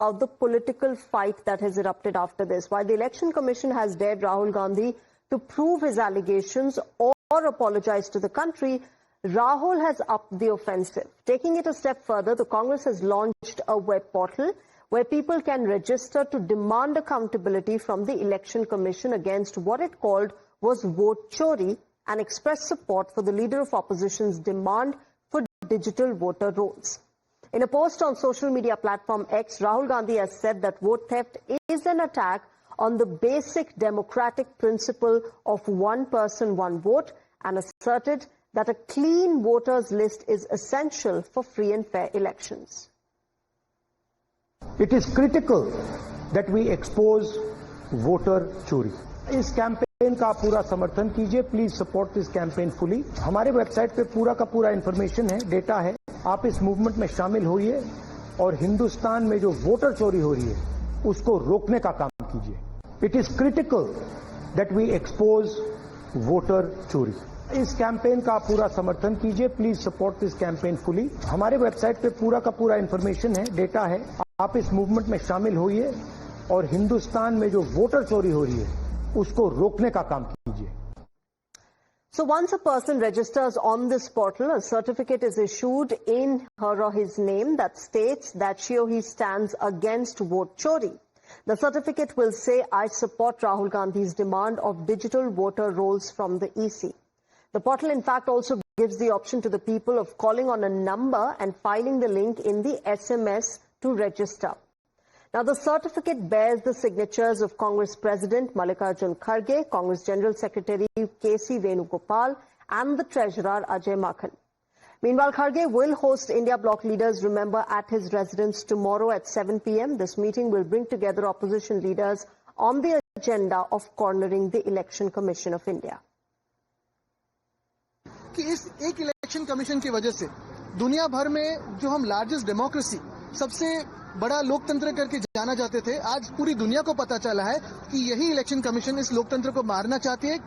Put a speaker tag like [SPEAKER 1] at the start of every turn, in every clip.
[SPEAKER 1] of the political fight that has erupted after this. While the Election Commission has dared Rahul Gandhi to prove his allegations or apologize to the country, Rahul has upped the offensive. Taking it a step further, the Congress has launched a web portal where people can register to demand accountability from the Election Commission against what it called was vote chori and express support for the leader of opposition's demand for digital voter rolls. In a post on social media platform X, Rahul Gandhi has said that vote theft is an attack on the basic democratic principle of one person, one vote, and asserted that a clean voters list is essential for free and fair elections.
[SPEAKER 2] It is critical that we expose voter chori. इस campaign का पूरा समर्थन कीजिए. Please support this campaign fully. हमारे website पे पूरा का पूरा इंफॉर्मेशन है, डेटा है. आप इस मूवमेंट में शामिल होइए और हिंदुस्तान में जो वोटर चोरी हो रही है उसको रोकने का काम कीजिए. It is critical that we expose voter चोरी. इस कैंपेन का पूरा समर्थन कीजिए. Please support this campaign fully. हमारे वेबसाइट पे पूरा का पूरा इंफॉर्मेशन है, डेटा है. आप इस मूवमेंट में शामिल होइए और हिंदुस्तान में जो वोटर चोरी हो रही है उसको रोकने का काम कीजिए.
[SPEAKER 1] So once a person registers on this portal, a certificate is issued in her or his name that states that she or he stands against vote chori. The certificate will say, I support Rahul Gandhi's demand of digital voter rolls from the EC. The portal, in fact, also gives the option to the people of calling on a number and filing the link in the SMS to register. Now, the certificate bears the signatures of Congress President Mallikarjun Kharge, Congress General Secretary K.C. Venugopal, and the Treasurer Ajay Makhan. Meanwhile, Kharge will host India Bloc leaders, remember, at his residence tomorrow at 7 p.m. This meeting will bring together opposition leaders on the agenda of cornering the Election Commission of India.
[SPEAKER 3] कि इस एक election commission की वजह से दुनिया भर में जो हम लार्जेस्ट डेमोक्रेसी, सबसे बड़ा लोकतंत्र करके जाना जाते थे, आज पूरी दुनिया को पता चला है कि यही इलेक्शन कमीशन इस लोकतंत्र को मारना चाहती है,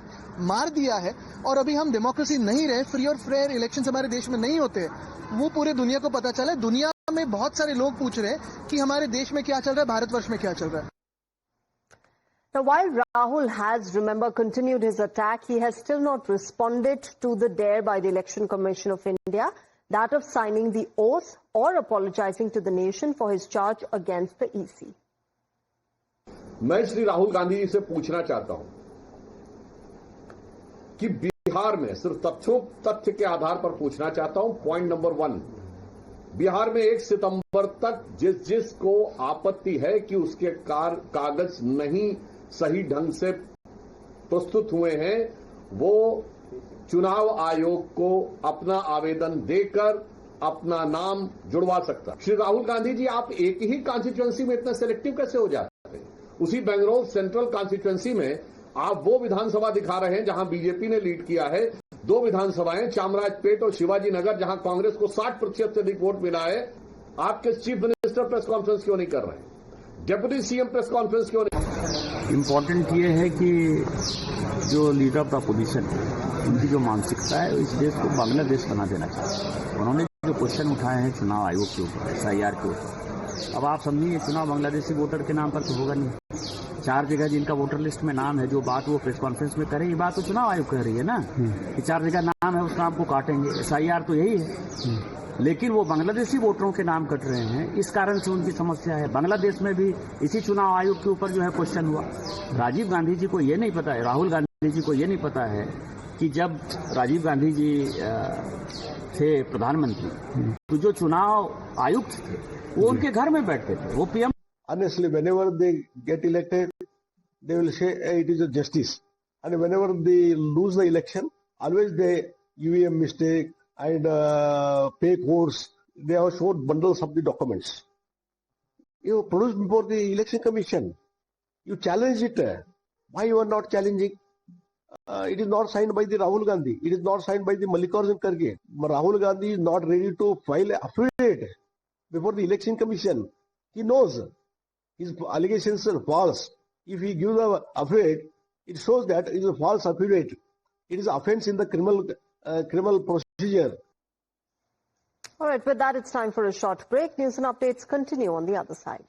[SPEAKER 3] मार दिया है. और अभी हम डेमोक्रेसी नहीं रहे, फ्री और फेयर इलेक्शन हमारे देश में नहीं होते, वो पूरे दुनिया को पता चला है. दुनिया में बहुत सारे लोग पूछ रहे हैं कि हमारे देश में क्या चल रहा है, भारतवर्ष में क्या चल रहा है.
[SPEAKER 1] Now, while Rahul has, remember, continued his attack, he has still not responded to the dare by the Election Commission of India, that of signing the oath or apologizing to the nation for his charge against the EC.
[SPEAKER 4] मैं श्री राहुल गांधी जी से पूछना चाहता हूं कि बिहार में सिर्फ तथ्य के आधार पर पूछना चाहता हूं. पॉइंट नंबर 1, बिहार में 1 सितंबर तक जिसको आपत्ति है कि उसके कागज नहीं सही ढंग से प्रस्तुत हुए हैं, वो चुनाव आयोग को अपना आवेदन देकर अपना नाम जुड़वा सकता. श्री राहुल गांधी जी, आप एक ही कॉन्स्टिट्यूएंसी में इतना सिलेक्टिव कैसे हो जाते हैं? उसी बेंगलुरु सेंट्रल कॉन्स्टिट्यूएंसी में आप वो विधानसभा दिखा रहे हैं जहां बीजेपी ने लीड किया है. 2 विधानसभाएं, चामराजपेट और शिवाजी नगर, जहां कांग्रेस को 60% से अधिक वोट मिला है. आप किस चीफ मिनिस्टर प्रेस कॉन्फ्रेंस क्यों नहीं कर रहे हैं? डेप्यूटी सीएम प्रेस कॉन्फ्रेंस क्यों नहीं?
[SPEAKER 5] इम्पोर्टेंट ये है कि जो लीडर ऑफ द अपोजिशन है, उनकी जो मानसिकता है, इस देश को बांग्लादेश बना देना चाहिए. उन्होंने जो क्वेश्चन उठाए हैं चुनाव आयोग के ऊपर, SIR के ऊपर, अब आप समझिए चुनाव बांग्लादेशी वोटर के नाम पर तो होगा नहीं. 4 जगह जिनका वोटर लिस्ट में नाम है, जो बात वो प्रेस कॉन्फ्रेंस में करें, ये बात तो चुनाव आयोग कह रही है ना कि 4 जगह नाम है, उस नाम को काटेंगे. SIR तो यही है, लेकिन वो बांग्लादेशी वोटरों के नाम कट रहे हैं. इस कारण से उनकी समस्या है. बांग्लादेश में भी इसी चुनाव आयोग के ऊपर जो है क्वेश्चन हुआ. राजीव गांधी जी को ये नहीं पता है, राहुल गांधी जी को ये नहीं पता है कि जब राजीव गांधी जी थे प्रधानमंत्री, तो जो चुनाव आयुक्त थे वो उनके घर में बैठते थे, वो PM.
[SPEAKER 6] Honestly, whenever they get elected, they will say it is a justice, and whenever they lose the election, always they UVM mistake and fake votes. They have showed bundles of the documents. You produced before the election commission. You challenge it. Why you are not challenging? It is not signed by the Rahul Gandhi. It is not signed by the Mallikarjun Kharge. Rahul Gandhi is not ready to file an affidavit before the election commission. He knows his allegations are false. If he gives an affidavit, it shows that it is a false affidavit. It is offense in the criminal procedure.
[SPEAKER 1] All right, with that, it's time for a short break. News and updates continue on the other side.